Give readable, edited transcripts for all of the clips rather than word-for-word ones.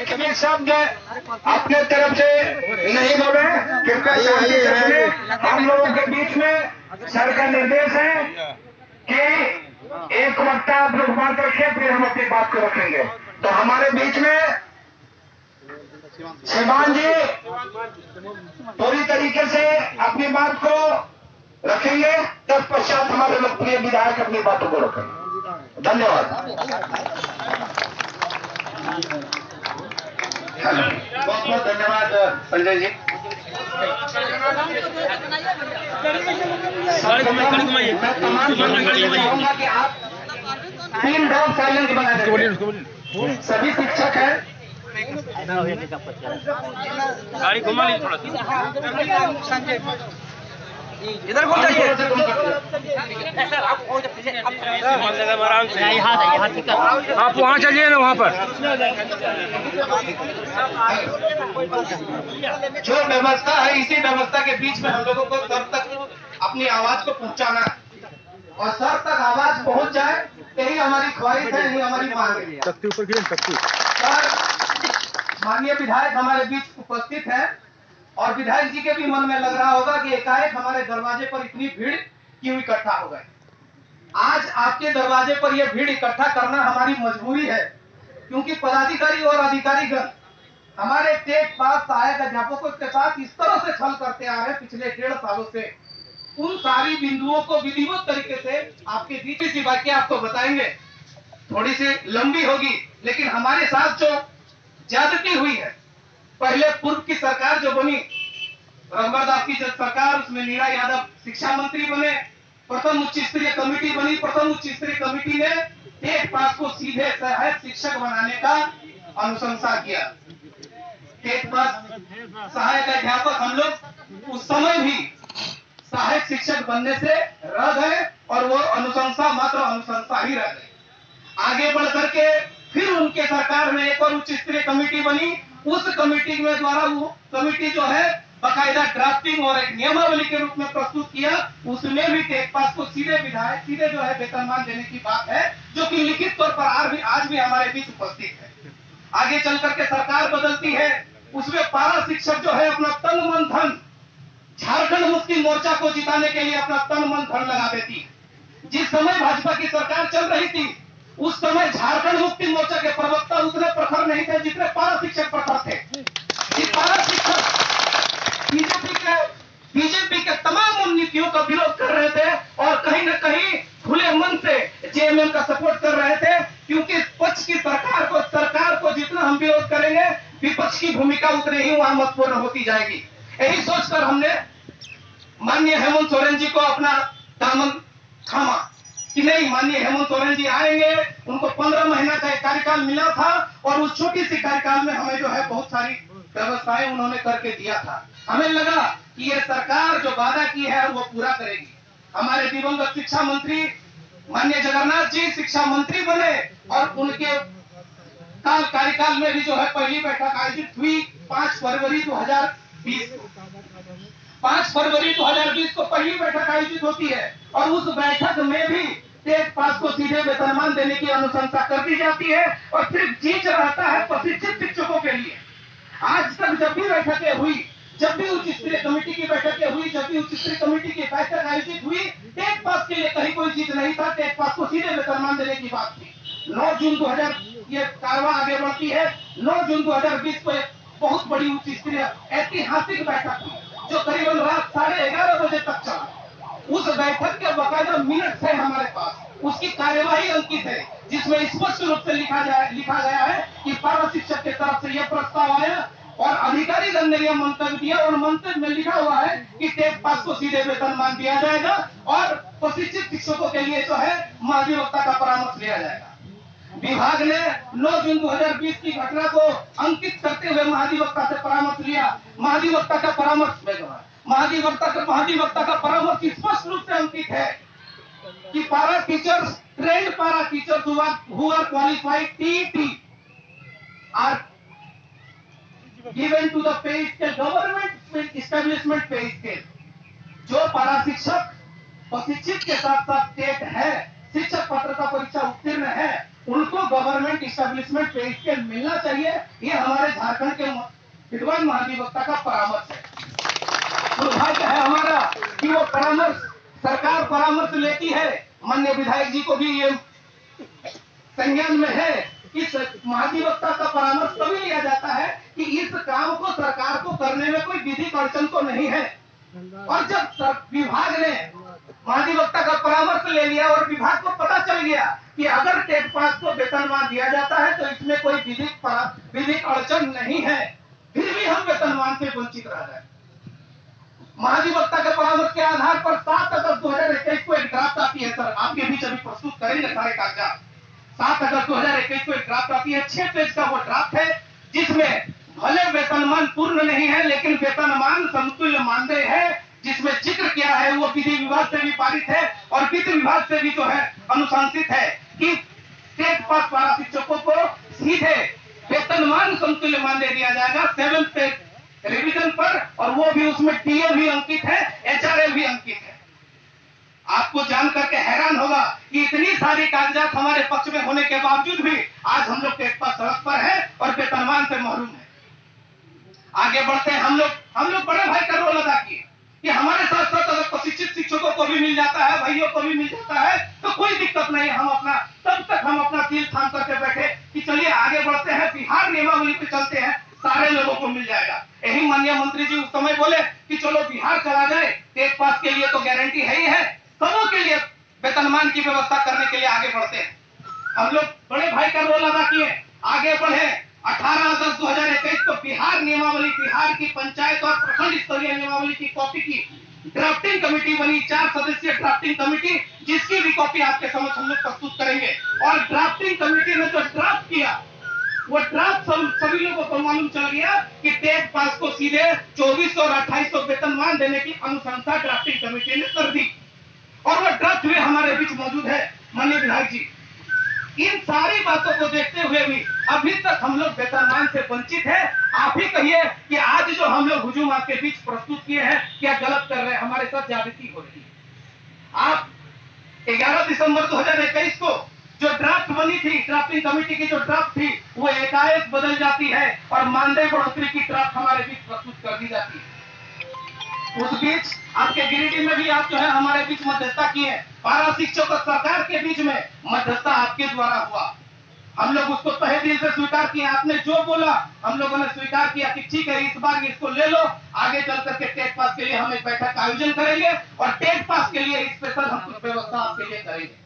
एक शब्द अपने तरफ से नहीं बोले, कृपया शांति से सुने। हम लोगों के बीच में सर का निर्देश है कि एक वक्ता आप लोग बात रखें, फिर हम अपनी बात को रखेंगे। तो हमारे बीच में शिवान जी पूरी तरीके से अपनी बात को रखेंगे, तत्पश्चात हमारे लोकप्रिय विधायक अपनी बातों को रखेंगे। धन्यवाद। बहुत बहुत धन्यवाद संजय जी। मैं तमाम चाहूंगा कि आप 3 ड्रॉप साइलेंस बना दें। सभी शिक्षक हैं। गाड़ी घुमा लीजिए थोड़ा सा, इधर घूम जाइए। आराम से आप वहाँ चलिए ना, वहाँ पर जो व्यवस्था है, इसी व्यवस्था के बीच में हम लोगों को सर तक अपनी आवाज को पहुंचाना है, और सर तक आवाज पहुंच जाए, यही हमारी ख्वाहिश है, यही हमारी मांग है। तख्ती ऊपर गिरे, तख्ती। सर, माननीय विधायक हमारे बीच उपस्थित है, और विधायक जी के भी मन में लग रहा होगा कि एकाएक हमारे दरवाजे पर इतनी भीड़ क्यों इकट्ठा हो गई। आज आपके दरवाजे पर यह भीड़ इकट्ठा करना हमारी मजबूरी है, क्योंकि पदाधिकारी और अधिकारीगण हमारे टेट पास सहायक अध्यापकों के साथ इस तरह से छल करते आ रहे हैं पिछले 1.5 सालों से। उन सारी बिंदुओं को विधिवत तरीके से आपके बीच की बातें आपको बताएंगे। थोड़ी सी लंबी होगी, लेकिन हमारे साथ जो ज्यादती हुई है, पहले पूर्व की सरकार जो बनी, रघुवर दास की जब सरकार, उसमें नीरा यादव शिक्षा मंत्री बने, प्रथम उच्च स्तरीय कमेटी बनी। प्रथम उच्च स्तरीय कमेटी ने टेट पास को सीधे सहायक शिक्षक बनाने का अनुशंसा किया। टेट पास सहायक अध्यापक हम लोग उस समय भी सहायक शिक्षक बनने से रह गए, और वो अनुशंसा मात्र अनुशंसा ही रह गई। आगे बढ़ करके फिर उनके सरकार में एक और उच्च स्तरीय कमेटी बनी। उस कमेटी में द्वारा वो कमेटी जो है बाकायदा ड्राफ्टिंग और एक नियमावली के रूप में प्रस्तुत किया। उसमें भी टेट पास को सीधे जो है वेतनमान देने की बात है, जो कि लिखित तौर पर आज भी हमारे बीच उपस्थित है। आगे चल करके सरकार बदलती है, उसमें पारा शिक्षक जो है अपना तन मन धन झारखंड मुक्ति मोर्चा को जिताने के लिए अपना तन मन धन लगा देती है। जिस समय भाजपा की सरकार चल रही थी, उस समय झारखंड मुक्ति मोर्चा के प्रवक्ता उतने प्रखर नहीं थे जितने पारा शिक्षक प्रखर थे। पारा शिक्षक बीजेपी के तमाम उन नीतियों का विरोध कर रहे थे, और कहीं न कहीं खुले मन से जेएमएम का सपोर्ट कर रहे थे, क्योंकि पक्ष की सरकार को जितना हम विरोध करेंगे, विपक्ष की भूमिका उतनी ही वहां महत्वपूर्ण होती जाएगी। यही सोचकर हमने माननीय हेमंत सोरेन जी को अपना दामन थामा कि नहीं, माननीय हेमंत सोरेन जी आएंगे, उनको 15 महीना का एक कार्यकाल मिला था, और उस छोटी सी कार्यकाल में हमें जो है बहुत सारी व्यवस्थाएं उन्होंने करके दिया था। हमें लगा कि ये सरकार जो वादा की है वो पूरा करेगी। हमारे दिवंगत शिक्षा मंत्री माननीय जगन्नाथ जी शिक्षा मंत्री बने, और उनके कार्यकाल में भी जो है पहली बैठक आयोजित हुई 5 फरवरी 2020 को। 5 फरवरी 2020 को पहली बैठक आयोजित होती है, और उस बैठक में भी टेट पास को सीधे वेतनमान देने की अनुशंसा कर दी जाती है, और फिर चीज रहता है प्रशिक्षित शिक्षकों के लिए। आज तक जब भी बैठकें हुई, जब भी उच्च स्तरीय कमेटी की बैठकें हुई, जब भी उच्च स्तरीय कमेटी की बैठक आयोजित हुई, टेट पास के लिए कहीं कोई चीज नहीं था। टेट पास को सीधे वेतनमान देने की बात थी। 9 जून 2000 ये कार्रवाई आगे बढ़ती है। 9 जून 2020 को एक बहुत बड़ी उच्च स्तरीय ऐतिहासिक बैठक हुई, जो करीबन रात 11:30 बजे तक चला। उस बैठक के बाकायदा मिनट है हमारे पास, उसकी कार्यवाही अंकित है, जिसमें स्पष्ट रूप से लिखा गया है कि पारा शिक्षक की तरफ से यह प्रस्ताव आया, और अधिकारी ने यह मंतव्य दिया, और मंतव्य में लिखा हुआ है कि टेट पास को सीधे वेतनमान दिया जाएगा, और प्रशिक्षित शिक्षकों के लिए जो है महाधिवक्ता का परामर्श लिया जाएगा। विभाग ने 9 जून 2020 की घटना को अंकित करते हुए महाधिवक्ता से परामर्श लिया। महाधिवक्ता का परामर्श स्पष्ट रूप से अंकित है कि पारा टीचर्स, ट्रेंड पारा teachers who are qualified TET are given to the pay scale, government establishment pay scale। जो पारा शिक्षक प्रशिक्षित के साथ साथ टेट है, शिक्षक पात्रता परीक्षा उत्तीर्ण है, उनको गवर्नमेंट इस्टेब्लिशमेंट पे स्केल मिलना चाहिए। ये हमारे झारखंड के विद्वान महाधिवक्ता का परामर्श है। दुर्भाग्य है हमारा कि वो परामर्श, सरकार परामर्श लेती है, माननीय विधायक जी को भी ये संज्ञान में है कि महाधिवक्ता का परामर्श तभी लिया जाता है कि इस काम को सरकार को करने में कोई विधिक अड़चन तो नहीं है। और जब विभाग ने महाधिवक्ता का परामर्श ले लिया और विभाग को पता चल गया कि अगर टेट पास को वेतनमान दिया जाता है तो इसमें कोई विधिक अड़चन नहीं है, फिर भी हम वेतनमान से वंचित रह गए। महाधिवक्ता के परामर्श के आधार पर 7 अगस्त 2021 को एक ड्राफ्ट आती है। सर आपके बीच अभी प्रस्तुत करेंगे सारे कागजात। 7 अगस्त 2021 को एक ड्राफ्ट आती है, 6 पेज का वो ड्राफ्ट है, जिसमें भले वेतनमान पूर्ण नहीं है लेकिन वेतनमान समतुल्य मानदेय है, जिसमें जिक्र किया है वो विधि विभाग से भी पारित है और वित्त विभाग से भी जो है अनुशंसित है कि टेट पास पारा शिक्षकों को सीधे वेतनमान समतुल्य मानदेय दिया जाएगा 7th पे रिवीजन पर, और वो भी उसमें टीए भी अंकित है, एचआरए भी अंकित है। आपको जान करके हैरान होगा कि इतनी सारी कागजात हमारे पक्ष में होने के बावजूद भी आज हम लोग टेट पास सड़क पर है और वेतनमान से महरूम है। आगे बढ़ते हैं, हम लोग बड़े भाई का रोल अदा किए कि हमारे साथ साथ अगर प्रशिक्षित शिक्षकों को भी मिल जाता है, भाइयों को भी मिल जाता है तो कोई दिक्कत नहीं। तब तक हम अपना दिल थाम करके बैठे कि चलिए आगे बढ़ते हैं, बिहार नियमावली पे चलते हैं, सारे लोगों को मिल जाएगा। यही माननीय मंत्री जी उस समय बोले कि चलो बिहार चला जाए, टेट पास के लिए तो गारंटी है ही है, सबों के लिए वेतनमान की व्यवस्था करने के लिए आगे बढ़ते हैं। हम लोग बड़े भाई का रोल अदा किए, आगे बढ़े। 18 अगस्त 2021 को बिहार नियमावली, बिहार की पंचायत और प्रखंड स्तरीय नियमावली की कॉपी की ड्राफ्टिंग कमेटी बनी, 4 सदस्यीय ड्राफ्टिंग कमेटी, जिसकी भी कॉपी आपके समक्ष हम लोग प्रस्तुत करेंगे। और ड्राफ्टिंग कमेटी ने जो ड्राफ्ट किया, वो ड्राफ्ट सभी लोगों को मालूम चल गया कि टेट पास को सीधे 2400 और 2800 वेतनमान देने की अनुशंसा ड्राफ्टिंग कमेटी ने कर दी, और वो ड्राफ्ट भी हमारे बीच मौजूद है। माननीय विधायक जी, इन सारी बातों को देखते हुए भी अभी तक हम लोग वेतनमान से वंचित है। आप ही कहिए कि आज जो हम लोग हुजूम आपके बीच प्रस्तुत किए हैं, क्या गलत कर रहे हैं? हमारे साथ ज्यादती हो रही है। आप 11 दिसंबर 2021 को जो ड्राफ्ट बनी थी, ड्राफ्टिंग कमेटी की जो ड्राफ्ट थी, वो एकाएक बदल जाती है और मानदेय बढ़ोतरी की ड्राफ्ट हमारे बीच प्रस्तुत कर दी जाती है। उस बीच आपके गिरिडीह में भी आप जो है हमारे बीच मध्यस्थता किए, पारा शिक्षक और सरकार के बीच में मध्यस्थता आपके द्वारा हुआ। हम लोग उसको तहे दिल से स्वीकार किए। आपने जो बोला हम लोगों ने स्वीकार किया कि ठीक है, इस बार इसको ले लो, आगे चल करके टेट पास के लिए हम एक बैठक का आयोजन करेंगे और टेट पास के लिए स्पेशल हम कुछ व्यवस्था आपके लिए करेंगे।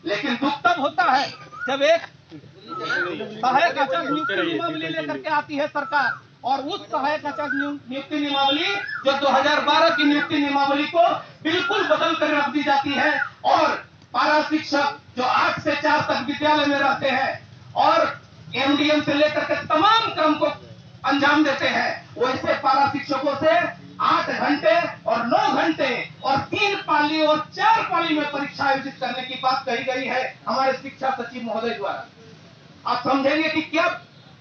लेकिन दुख तब होता है जब एक सहायक आचार्य नियुक्ति नियमावली लेकर के आती है सरकार, और उस सहायक आचार्य नियुक्ति नियमावली जो 2012 की नियुक्ति नियमावली को बिल्कुल बदल कर रख दी जाती है, और पारा शिक्षक जो 8 से 4 तक विद्यालय में रहते हैं और एमडीएम से लेकर के तमाम काम को अंजाम देते हैं, वैसे पारा शिक्षकों से 8 घंटे और 9 घंटे और 3 पाली और 4 पाली में परीक्षा आयोजित करने की बात कही गई है हमारे शिक्षा सचिव महोदय द्वारा। आप समझेंगे कि क्या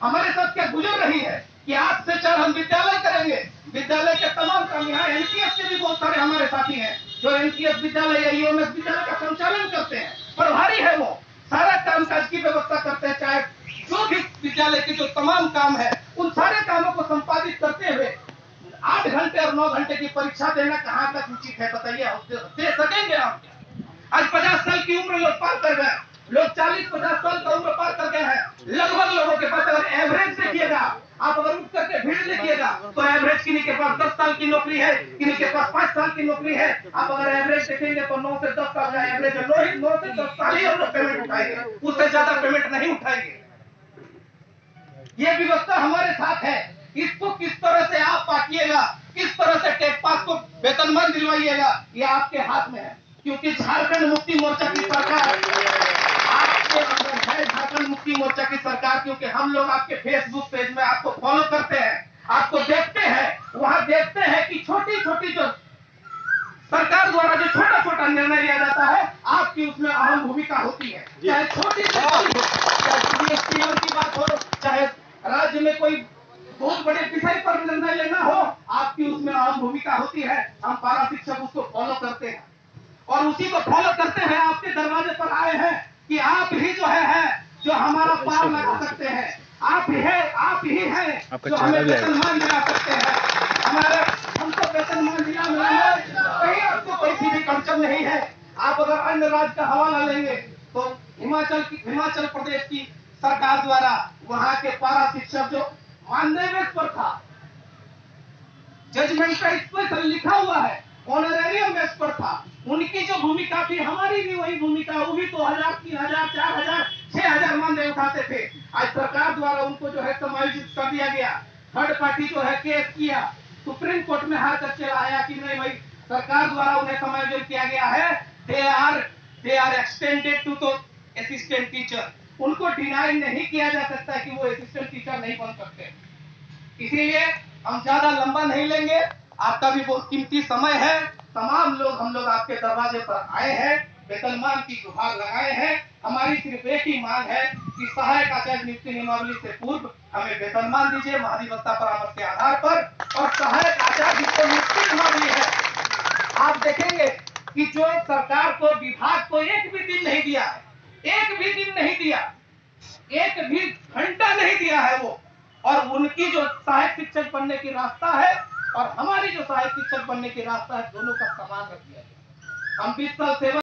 हमारे साथ क्या गुजर रही है कि 8 से 4 हम विद्यालय करेंगे। विद्यालय के तमाम काम, यहाँ एनपीएस के भी बहुत सारे हमारे साथी हैं जो एनपीएस विद्यालय या ईएमएस विद्यालय का संचालन करते हैं, प्रभारी है, वो सारा कामकाज की व्यवस्था करते हैं। चाहे जो भी विद्यालय के जो तमाम काम है, उन सारे कामों को संपादित करते हुए 8 घंटे और 9 घंटे की परीक्षा देना कहाँ तक उचित है? बताइए, दे सकेंगे आप? आज 50 साल की उम्र लोग पार कर गए, लोग 40-50 साल का उम्र पार कर गए हैं। लगभग लोगों के पास अगर एवरेज देखिएगा, आप अगर उठ करके भीड़ देखिएगा तो एवरेज किन्हीं के पास 10 साल की नौकरी है, किन्हीं के पास 5 साल की नौकरी है। आप अगर एवरेज देखेंगे तो 9 से 10 साल का एवरेज है। 9 से 10 साल ही हम लोग पेमेंट उठाएंगे, उससे ज्यादा पेमेंट नहीं उठाएंगे। ये व्यवस्था हमारे साथ है, इसको किस तरह से आप पाटिएगा, किस तरह से टेट पास को वेतनमान दिलवाइएगा, ये आपके हाथ में है। क्योंकि झारखंड मुक्ति मोर्चा की सरकार आपके अंदर है, झारखंड मुक्ति मोर्चा की सरकार, क्योंकि हम लोग आपके फेसबुक पेज में आपको फॉलो करते हैं, आपको देखते हैं, वहां देखते हैं कि छोटी छोटी जो सरकार द्वारा जो छोटा छोटा निर्णय लिया जाता है, आपकी उसमें अहम भूमिका होती है। चाहे छोटी चाहे जीएसटी की बात हो, चाहे राज्य में कोई बहुत बड़े विषय पर निर्णय लेना हो, आपकी उसमें अहम भूमिका होती है। हम पारा शिक्षक उसको फॉलो करते हैं और उसी को फॉलो करते हैं आपके दरवाजे पर आए हैं कि आप ही जो है जो हमारा पार लगा सकते हैं, आप ही हैं जो हमें वेतनमान दिला सकते हैं। हमको वेतनमान दिलाने कहीं आपको कोई भी अड़चन नहीं है। आप अगर अन्य राज्य का हवाला लेंगे तो हिमाचल प्रदेश की सरकार द्वारा वहां के पारा शिक्षक जो मानदेय बेस पर था, जजमेंट का स्पेशल लिखा हुआ है, ऑनरेरियम बेस पर था, उनकी जो भूमिका थी हमारी भी वही भूमिका, वो भी 2000, 3000, 4000, 6000 मानदेय उठाते थे। आज सरकार द्वारा उनको जो है समायोजित कर दिया गया। थर्ड पार्टी जो है केस किया, सुप्रीम कोर्ट में हार कर चला आया कि नहीं भाई सरकार द्वारा उन्हें समायोजित किया गया है, दे आर एक्सटेंडेड टू तो असिस्टेंट टीचर। उनको डिनाई नहीं किया जा सकता कि वो असिस्टेंट टीचर नहीं बन सकते। इसीलिए हम ज्यादा लंबा नहीं लेंगे, आपका भी बहुत कीमती समय है। तमाम लोग हम लोग आपके दरवाजे पर आए हैं, वेतनमान की गुहार लगाए हैं। हमारी सिर्फ एक ही मांग है कि सहायक आचार्य नियुक्ति नियमावली से पूर्व हमें वेतनमान दीजिए महाधिवक्ता परामर्श के आधार पर। और सहायक आचार्य जिसको नियुक्ति नियमावली है, आप देखेंगे कि जो सरकार को विभाग को एक भी दिन नहीं दिया है, एक भी दिन नहीं दिया, एक भी घंटा नहीं दिया है वो। और उनकी जो सहायक शिक्षक बनने की रास्ता है और हमारी जो सहायक शिक्षक बनने की रास्ता है, दोनों का समान रख दिया गया। हम 20 साल सेवा